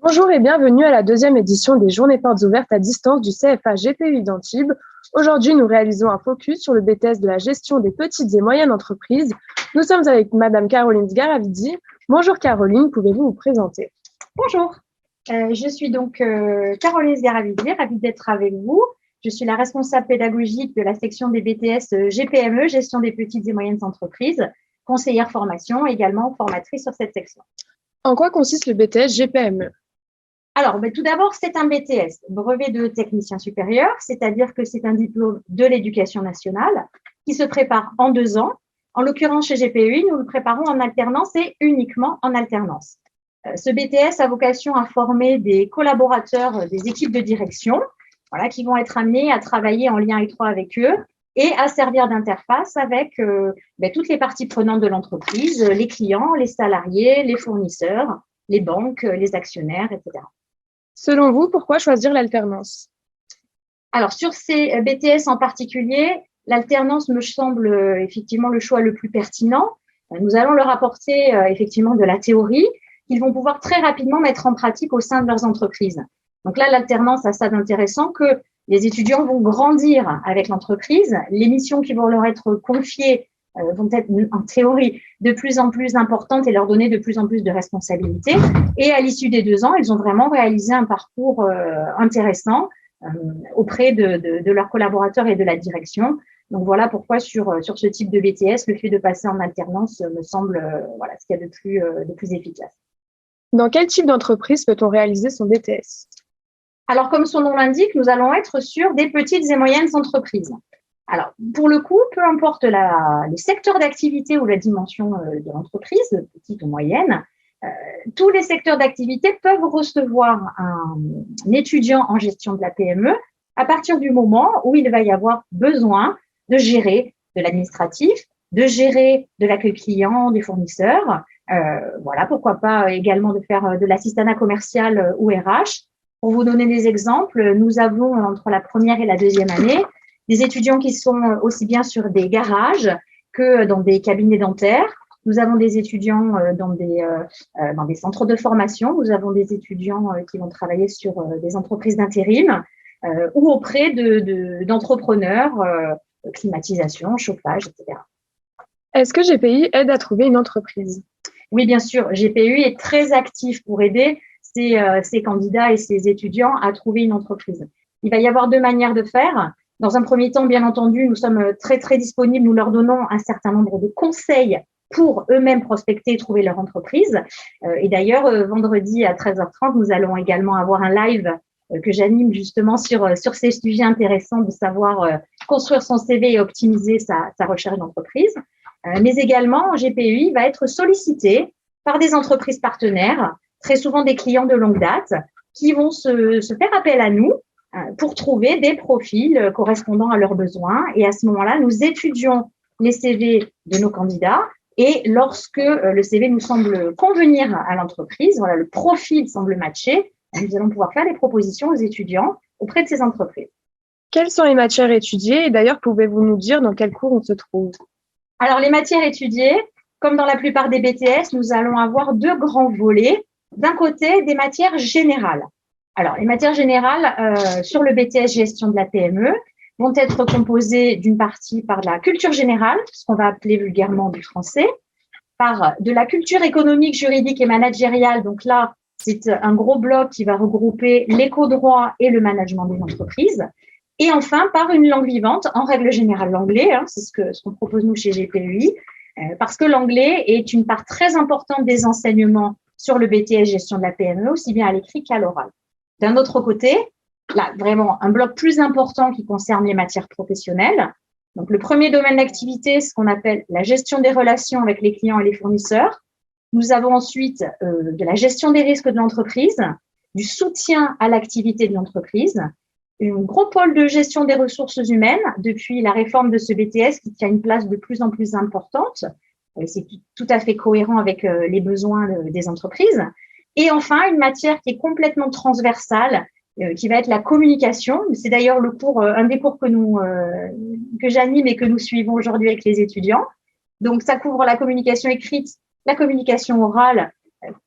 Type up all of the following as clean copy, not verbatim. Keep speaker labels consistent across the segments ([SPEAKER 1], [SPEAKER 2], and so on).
[SPEAKER 1] Bonjour et bienvenue à la deuxième édition des Journées portes ouvertes à distance du CFA GPUI d'Antibes. Aujourd'hui, nous réalisons un focus sur le BTS de la gestion des petites et moyennes entreprises. Nous sommes avec Madame Caroline Sgaravidi. Bonjour Caroline, pouvez-vous vous présenter?
[SPEAKER 2] Bonjour, je suis donc Caroline Sgaravidi, ravie d'être avec vous. Je suis la responsable pédagogique de la section des BTS GPME, gestion des petites et moyennes entreprises, conseillère formation, également formatrice sur cette section.
[SPEAKER 1] En quoi consiste le BTS GPME?
[SPEAKER 2] Alors, tout d'abord, c'est un BTS, brevet de technicien supérieur, c'est-à-dire que c'est un diplôme de l'éducation nationale qui se prépare en 2 ans. En l'occurrence, chez GPUI, nous le préparons en alternance et uniquement en alternance. Ce BTS a vocation à former des collaborateurs des équipes de direction, qui vont être amenés à travailler en lien étroit avec eux et à servir d'interface avec toutes les parties prenantes de l'entreprise, les clients, les salariés, les fournisseurs, les banques, les actionnaires, etc.
[SPEAKER 1] Selon vous, pourquoi choisir l'alternance?
[SPEAKER 2] Alors, sur ces BTS en particulier, l'alternance me semble effectivement le choix le plus pertinent. Nous allons leur apporter effectivement de la théorie qu'ils vont pouvoir très rapidement mettre en pratique au sein de leurs entreprises. Donc là, l'alternance a ça d'intéressant que les étudiants vont grandir avec l'entreprise. Les missions qui vont leur être confiées vont être en théorie de plus en plus importantes et leur donner de plus en plus de responsabilités. Et à l'issue des 2 ans, ils ont vraiment réalisé un parcours intéressant auprès de leurs collaborateurs et de la direction. Donc voilà pourquoi sur ce type de BTS, le fait de passer en alternance me semble ce qu'il y a de plus efficace.
[SPEAKER 1] Dans quel type d'entreprise peut-on réaliser son BTS?
[SPEAKER 2] Alors, comme son nom l'indique, nous allons être sur des petites et moyennes entreprises. Alors, pour le coup, peu importe le secteur d'activité ou la dimension de l'entreprise, petite ou moyenne, tous les secteurs d'activité peuvent recevoir un étudiant en gestion de la PME à partir du moment où il va y avoir besoin de gérer de l'administratif, de gérer de l'accueil client, des fournisseurs, pourquoi pas également de faire de l'assistanat commercial ou RH. Pour vous donner des exemples, nous avons entre la première et la deuxième année des étudiants qui sont aussi bien sur des garages que dans des cabinets dentaires. Nous avons des étudiants dans des centres de formation. Nous avons des étudiants qui vont travailler sur des entreprises d'intérim ou auprès d'entrepreneurs, climatisation, chauffage, etc.
[SPEAKER 1] Est-ce que GPI aide à trouver une entreprise?
[SPEAKER 2] Oui, bien sûr. GPUI est très actif pour aider ses candidats et ses étudiants à trouver une entreprise. Il va y avoir 2 manières de faire. Dans un premier temps, bien entendu, nous sommes très, très disponibles. Nous leur donnons un certain nombre de conseils pour eux-mêmes prospecter et trouver leur entreprise. Et d'ailleurs, vendredi à 13h30, nous allons également avoir un live que j'anime justement sur ces sujets intéressants de savoir construire son CV et optimiser sa recherche d'entreprise. Mais également, GPUI va être sollicité par des entreprises partenaires, très souvent des clients de longue date, qui vont se faire appel à nous pour trouver des profils correspondant à leurs besoins. Et à ce moment-là, nous étudions les CV de nos candidats et lorsque le CV nous semble convenir à l'entreprise, le profil semble matcher, nous allons pouvoir faire des propositions aux étudiants auprès de ces entreprises.
[SPEAKER 1] Quelles sont les matières étudiées? Et d'ailleurs, pouvez-vous nous dire dans quel cours on se trouve?
[SPEAKER 2] Alors, les matières étudiées, comme dans la plupart des BTS, nous allons avoir 2 grands volets. D'un côté, des matières générales. Alors, les matières générales sur le BTS gestion de la PME vont être composées d'une partie par de la culture générale, ce qu'on va appeler vulgairement du français, par de la culture économique, juridique et managériale. Donc là, c'est un gros bloc qui va regrouper l'éco-droit et le management des entreprises. Et enfin, par une langue vivante, en règle générale l'anglais, c'est ce qu'on propose nous chez GPUI, parce que l'anglais est une part très importante des enseignements sur le BTS gestion de la PME, aussi bien à l'écrit qu'à l'oral. D'un autre côté, là, vraiment, un bloc plus important qui concerne les matières professionnelles. Donc, le premier domaine d'activité, ce qu'on appelle la gestion des relations avec les clients et les fournisseurs. Nous avons ensuite de la gestion des risques de l'entreprise, du soutien à l'activité de l'entreprise, un gros pôle de gestion des ressources humaines depuis la réforme de ce BTS qui tient une place de plus en plus importante. C'est tout à fait cohérent avec les besoins des entreprises. Et enfin, une matière qui est complètement transversale, qui va être la communication. C'est d'ailleurs un des cours que j'anime et que nous suivons aujourd'hui avec les étudiants. Donc, ça couvre la communication écrite, la communication orale,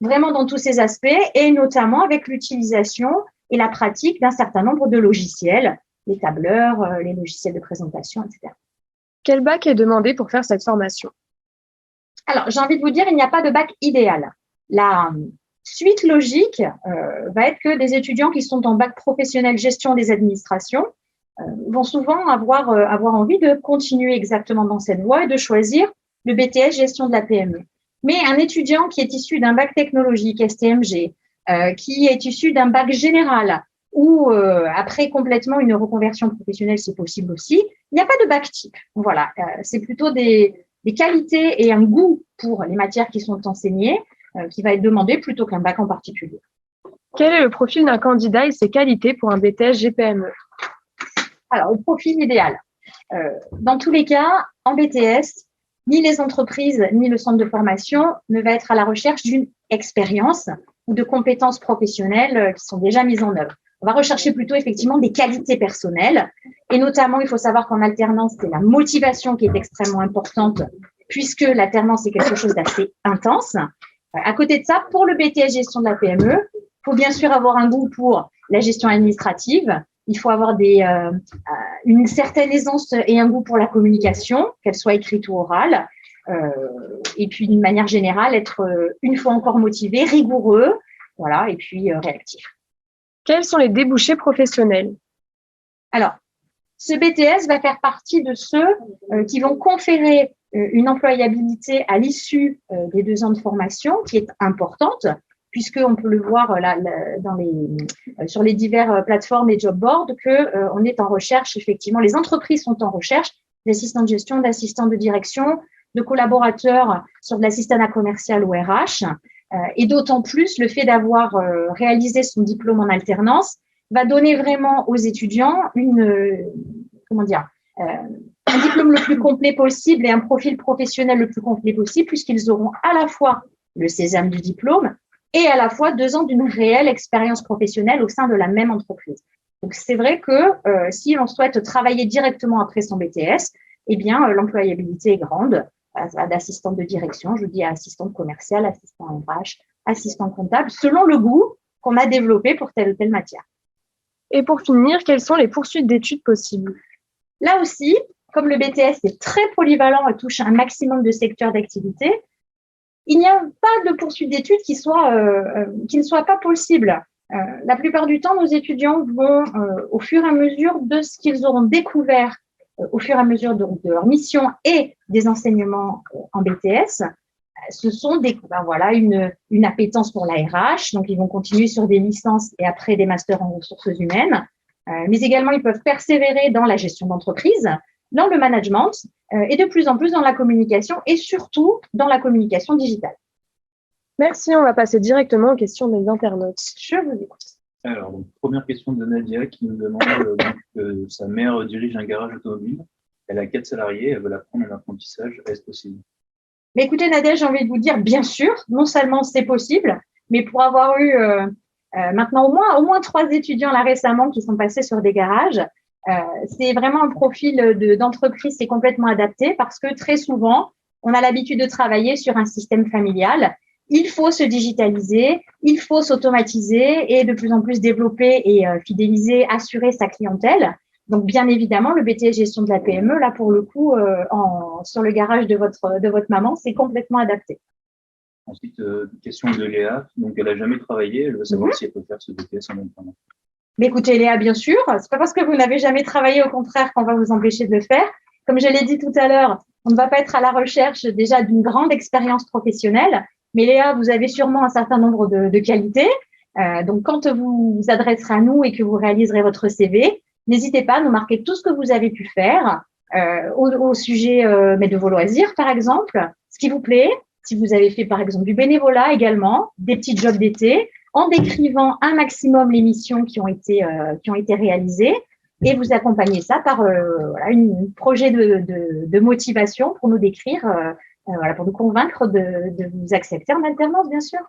[SPEAKER 2] vraiment dans tous ces aspects et notamment avec l'utilisation et la pratique d'un certain nombre de logiciels, les tableurs, les logiciels de présentation, etc.
[SPEAKER 1] Quel bac est demandé pour faire cette formation?
[SPEAKER 2] Alors, j'ai envie de vous dire, il n'y a pas de bac idéal. La suite logique va être que des étudiants qui sont en bac professionnel gestion des administrations vont souvent avoir envie de continuer exactement dans cette voie et de choisir le BTS gestion de la PME. Mais un étudiant qui est issu d'un bac technologique STMG, qui est issu d'un bac général ou après complètement une reconversion professionnelle, c'est possible aussi, il n'y a pas de bac type. Voilà, c'est plutôt des qualités et un goût pour les matières qui sont enseignées qui va être demandé plutôt qu'un bac en particulier.
[SPEAKER 1] Quel est le profil d'un candidat et ses qualités pour un BTS GPME?
[SPEAKER 2] Alors, le profil idéal. Dans tous les cas, en BTS, ni les entreprises ni le centre de formation ne va être à la recherche d'une expérience ou de compétences professionnelles qui sont déjà mises en œuvre. On va rechercher plutôt effectivement des qualités personnelles et notamment, il faut savoir qu'en alternance, c'est la motivation qui est extrêmement importante puisque l'alternance est quelque chose d'assez intense. À côté de ça, pour le BTS gestion de la PME, il faut bien sûr avoir un goût pour la gestion administrative. Il faut avoir une certaine aisance et un goût pour la communication, qu'elle soit écrite ou orale. Et puis, d'une manière générale, être une fois encore motivé, rigoureux, voilà, et puis réactif.
[SPEAKER 1] Quels sont les débouchés professionnels?
[SPEAKER 2] Alors, ce BTS va faire partie de ceux qui vont conférer une employabilité à l'issue des 2 ans de formation qui est importante, puisqu'on peut le voir là, sur les diverses plateformes et job boards, qu'on est en recherche, effectivement, les entreprises sont en recherche d'assistants de gestion, d'assistants de direction, de collaborateurs sur de l'assistanat commercial ou RH. Et d'autant plus, le fait d'avoir réalisé son diplôme en alternance va donner vraiment aux étudiants un diplôme le plus complet possible et un profil professionnel le plus complet possible, puisqu'ils auront à la fois le sésame du diplôme et à la fois 2 ans d'une réelle expérience professionnelle au sein de la même entreprise. Donc, c'est vrai que si on souhaite travailler directement après son BTS, eh bien, l'employabilité est grande, d'assistante de direction, je dis assistante commerciale, assistant RH, assistant comptable, selon le goût qu'on a développé pour telle ou telle matière.
[SPEAKER 1] Et pour finir, quelles sont les poursuites d'études possibles?
[SPEAKER 2] Là aussi, comme le BTS est très polyvalent et touche un maximum de secteurs d'activité, il n'y a pas de poursuite d'études qui ne soit pas possible. La plupart du temps, nos étudiants vont, au fur et à mesure de ce qu'ils auront découvert, au fur et à mesure de leur mission et des enseignements en BTS, ce sont une appétence pour la RH, donc ils vont continuer sur des licences et après des masters en ressources humaines, mais également ils peuvent persévérer dans la gestion d'entreprise, dans le management et de plus en plus dans la communication et surtout dans la communication digitale.
[SPEAKER 1] Merci, on va passer directement aux questions des internautes.
[SPEAKER 2] Je vous écoute.
[SPEAKER 3] Alors, donc, première question de Nadia qui nous demande que sa mère dirige un garage automobile. Elle a 4 salariés, elle veut la prendre en apprentissage. Est-ce possible?
[SPEAKER 2] Mais écoutez, Nadia, j'ai envie de vous dire, bien sûr, non seulement c'est possible, mais pour avoir eu maintenant au moins 3 étudiants là récemment qui sont passés sur des garages, c'est vraiment un profil d'entreprise qui est complètement adapté parce que très souvent, on a l'habitude de travailler sur un système familial. Il faut se digitaliser, il faut s'automatiser et de plus en plus développer et fidéliser, assurer sa clientèle. Donc, bien évidemment, le BTS gestion de la PME, là, pour le coup, sur le garage de votre maman, c'est complètement adapté.
[SPEAKER 3] Ensuite, question de Léa. Donc, elle n'a jamais travaillé. Elle veut savoir si elle peut faire ce BTS en alternance.
[SPEAKER 2] Mais écoutez, Léa, bien sûr, c'est pas parce que vous n'avez jamais travaillé, au contraire, qu'on va vous empêcher de le faire. Comme je l'ai dit tout à l'heure, on ne va pas être à la recherche déjà d'une grande expérience professionnelle. Mais Léa, vous avez sûrement un certain nombre de qualités. Donc, quand vous vous adresserez à nous et que vous réaliserez votre CV, n'hésitez pas à nous marquer tout ce que vous avez pu faire au sujet mais de vos loisirs, par exemple, ce qui vous plaît. Si vous avez fait, par exemple, du bénévolat également, des petits jobs d'été, en décrivant un maximum les missions qui ont été réalisées et vous accompagnez ça par un projet de motivation pour nous décrire, pour nous convaincre de vous accepter en alternance, bien sûr.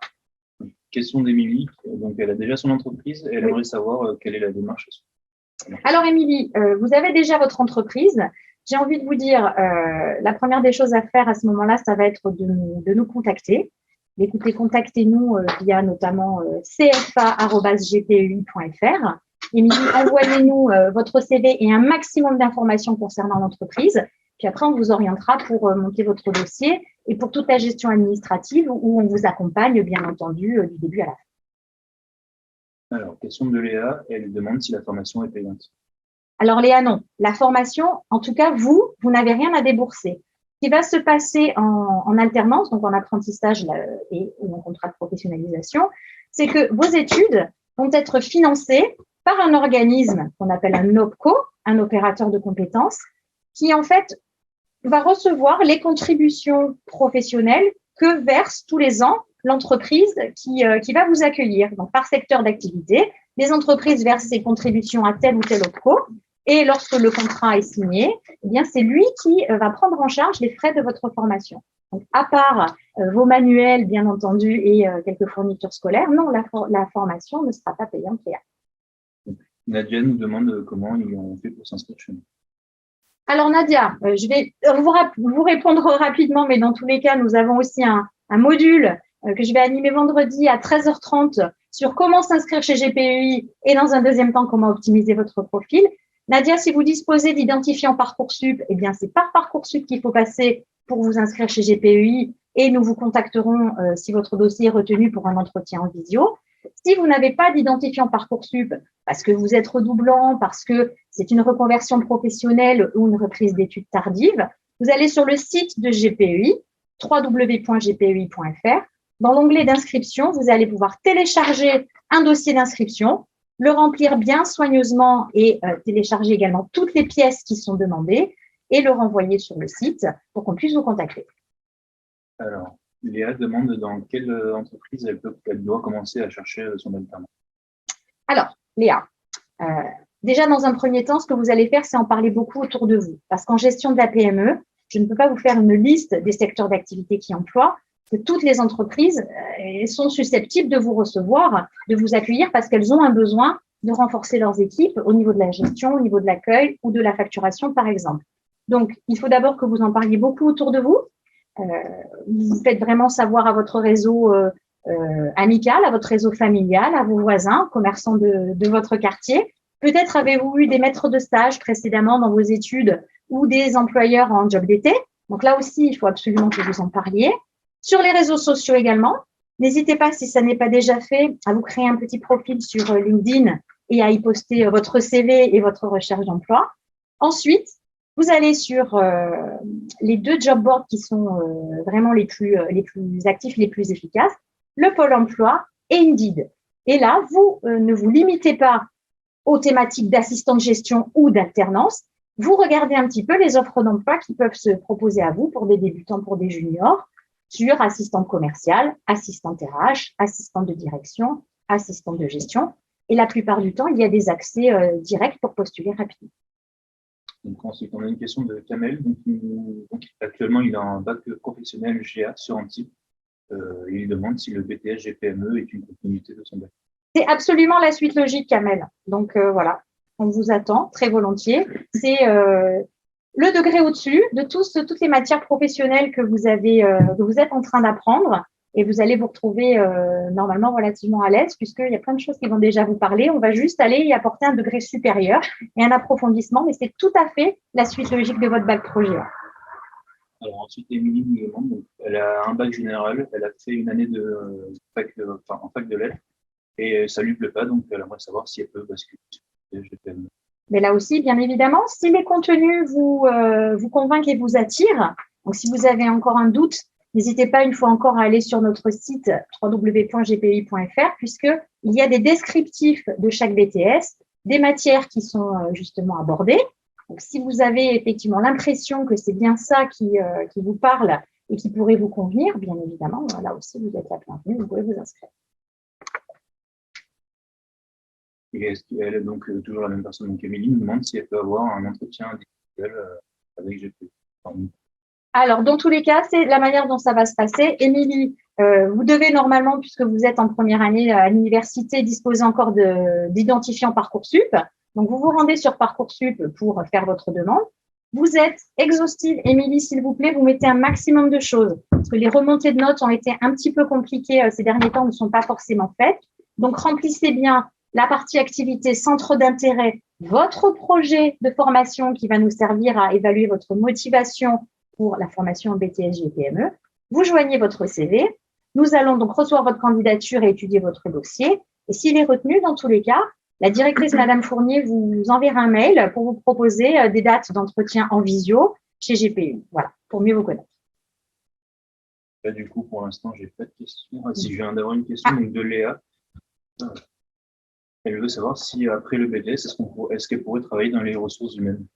[SPEAKER 3] Question d'Émilie. Donc, elle a déjà son entreprise et elle aimerait savoir quelle est la démarche.
[SPEAKER 2] Alors, Émilie, vous avez déjà votre entreprise. J'ai envie de vous dire, la première des choses à faire à ce moment-là, ça va être de nous contacter. écoutez, contactez-nous via notamment cfa@gpui.fr. Émilie, envoyez-nous votre CV et un maximum d'informations concernant l'entreprise. Puis après, on vous orientera pour monter votre dossier et pour toute la gestion administrative où on vous accompagne, bien entendu, du début à la fin.
[SPEAKER 3] Alors, question de Léa, elle demande si la formation est payante.
[SPEAKER 2] Alors Léa, non. La formation, en tout cas, vous n'avez rien à débourser. Ce qui va se passer en alternance, donc en apprentissage ou en contrat de professionnalisation, c'est que vos études vont être financées par un organisme qu'on appelle un OPCO, un opérateur de compétences, qui en fait va recevoir les contributions professionnelles que verse tous les ans l'entreprise qui va vous accueillir. Donc, par secteur d'activité, les entreprises versent ces contributions à tel ou tel OPCO. Et lorsque le contrat est signé, eh bien, c'est lui qui va prendre en charge les frais de votre formation. Donc, à part vos manuels, bien entendu, et quelques fournitures scolaires, non, la formation ne sera pas payante.
[SPEAKER 3] Nadia nous demande comment ils ont fait pour s'inscrire chez nous.
[SPEAKER 2] Alors Nadia, je vais vous répondre rapidement, mais dans tous les cas, nous avons aussi un module que je vais animer vendredi à 13h30 sur comment s'inscrire chez GPUI et dans un deuxième temps, comment optimiser votre profil. Nadia, si vous disposez d'identifiants Parcoursup, eh bien, c'est par Parcoursup qu'il faut passer pour vous inscrire chez GPUI et nous vous contacterons si votre dossier est retenu pour un entretien en visio. Si vous n'avez pas d'identifiant Parcoursup, parce que vous êtes redoublant, parce que c'est une reconversion professionnelle ou une reprise d'études tardives, vous allez sur le site de GPUI, www.gpui.fr. Dans l'onglet d'inscription, vous allez pouvoir télécharger un dossier d'inscription, le remplir bien soigneusement et télécharger également toutes les pièces qui sont demandées et le renvoyer sur le site pour qu'on puisse vous contacter.
[SPEAKER 3] Alors, Léa demande dans quelle entreprise elle doit commencer à chercher son alternant.
[SPEAKER 2] Alors, Léa, déjà dans un premier temps, ce que vous allez faire, c'est en parler beaucoup autour de vous. Parce qu'en gestion de la PME, je ne peux pas vous faire une liste des secteurs d'activité qui emploient, que toutes les entreprises sont susceptibles de vous recevoir, de vous accueillir parce qu'elles ont un besoin de renforcer leurs équipes au niveau de la gestion, au niveau de l'accueil ou de la facturation, par exemple. Donc, il faut d'abord que vous en parliez beaucoup autour de vous. Vous faites vraiment savoir à votre réseau amical, à votre réseau familial, à vos voisins, commerçants de votre quartier. Peut-être avez-vous eu des maîtres de stage précédemment dans vos études ou des employeurs en job d'été. Donc là aussi, il faut absolument que vous en parliez. Sur les réseaux sociaux également, n'hésitez pas, si ça n'est pas déjà fait, à vous créer un petit profil sur LinkedIn et à y poster votre CV et votre recherche d'emploi. Ensuite, vous allez sur les 2 job boards qui sont vraiment les plus actifs, les plus efficaces, le Pôle emploi et Indeed. Et là, vous ne vous limitez pas aux thématiques d'assistant de gestion ou d'alternance. Vous regardez un petit peu les offres d'emploi qui peuvent se proposer à vous pour des débutants, pour des juniors, sur assistante commerciale, assistante RH, assistante de direction, assistante de gestion. Et la plupart du temps, il y a des accès directs pour postuler rapidement.
[SPEAKER 3] Donc ensuite, on a une question de Kamel. Donc, actuellement, il a un bac professionnel GA sur Antibes. Et il demande si le BTS GPME est une continuité de son bac.
[SPEAKER 2] C'est absolument la suite logique, Kamel. Donc voilà, on vous attend très volontiers. C'est le degré au-dessus de toutes les matières professionnelles que vous êtes en train d'apprendre. Et vous allez vous retrouver normalement relativement à l'aise puisqu'il y a plein de choses qui vont déjà vous parler. On va juste aller y apporter un degré supérieur et un approfondissement, mais c'est tout à fait la suite logique de votre bac projet.
[SPEAKER 3] Alors ensuite, Émilie nous demande, donc, elle a un bac général, elle a fait une année en fac de lettres et ça lui plaît pas, donc elle aimerait savoir si elle peut basculer sur le GPME.
[SPEAKER 2] Mais là aussi, bien évidemment, si les contenus vous convainquent et vous attirent, donc si vous avez encore un doute, n'hésitez pas une fois encore à aller sur notre site www.gpi.fr puisqu'il y a des descriptifs de chaque BTS, des matières qui sont justement abordées. Donc, si vous avez effectivement l'impression que c'est bien ça qui vous parle et qui pourrait vous convenir, bien évidemment, là aussi, vous êtes la bienvenue, vous pouvez vous inscrire.
[SPEAKER 3] Et est-ce qu'elle est donc toujours la même personne? Donc, Émilie nous demande si elle peut avoir un entretien individuel avec GPUI.
[SPEAKER 2] Alors, dans tous les cas, c'est la manière dont ça va se passer. Émilie, vous devez normalement, puisque vous êtes en première année à l'université, disposer encore d'identifiant Parcoursup. Donc, vous vous rendez sur Parcoursup pour faire votre demande. Vous êtes exhaustive. Émilie, s'il vous plaît, vous mettez un maximum de choses. Parce que les remontées de notes ont été un petit peu compliquées ces derniers temps, ne sont pas forcément faites. Donc, remplissez bien la partie activité, centre d'intérêt, votre projet de formation qui va nous servir à évaluer votre motivation pour la formation en BTS GPME. Vous joignez votre CV. Nous allons donc recevoir votre candidature et étudier votre dossier. Et s'il est retenu, dans tous les cas, la directrice, Madame Fournier, vous enverra un mail pour vous proposer des dates d'entretien en visio chez GPU. Voilà, pour mieux vous connaître.
[SPEAKER 3] Là, du coup, pour l'instant, j'ai pas de questions. Ah, si je viens d'avoir une question donc de Léa. Elle veut savoir si après le BTS, est-ce qu'elle pourrait travailler dans les ressources humaines?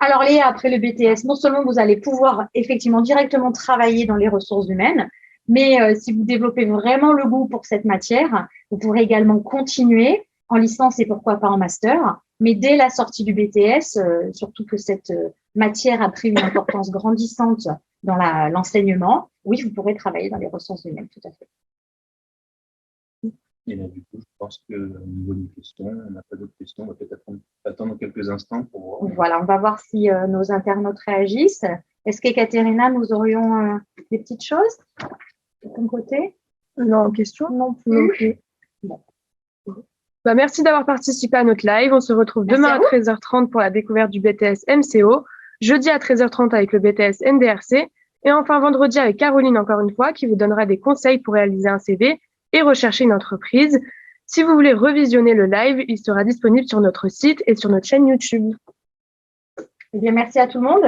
[SPEAKER 2] Alors Léa, après le BTS, non seulement vous allez pouvoir effectivement directement travailler dans les ressources humaines, mais si vous développez vraiment le goût pour cette matière, vous pourrez également continuer en licence et pourquoi pas en master. Mais dès la sortie du BTS, surtout que cette matière a pris une importance grandissante dans l'enseignement, oui, vous pourrez travailler dans les ressources humaines, tout à fait.
[SPEAKER 3] Et là, du coup, je pense qu'au niveau des questions, on n'a pas d'autres questions. On va peut-être attendre quelques instants pour voir.
[SPEAKER 2] Voilà, on va voir si nos internautes réagissent. Est-ce qu'Ekaterina, nous aurions des petites choses de ton côté?
[SPEAKER 1] Non, question?
[SPEAKER 2] Non plus.
[SPEAKER 1] Bon. Merci d'avoir participé à notre live. On se retrouve demain à 13h30 pour la découverte du BTS MCO, jeudi à 13h30 avec le BTS NDRC, et enfin vendredi avec Caroline encore une fois qui vous donnera des conseils pour réaliser un CV et rechercher une entreprise. Si vous voulez revisionner le live, il sera disponible sur notre site et sur notre chaîne YouTube.
[SPEAKER 2] Eh bien, merci à tout le monde.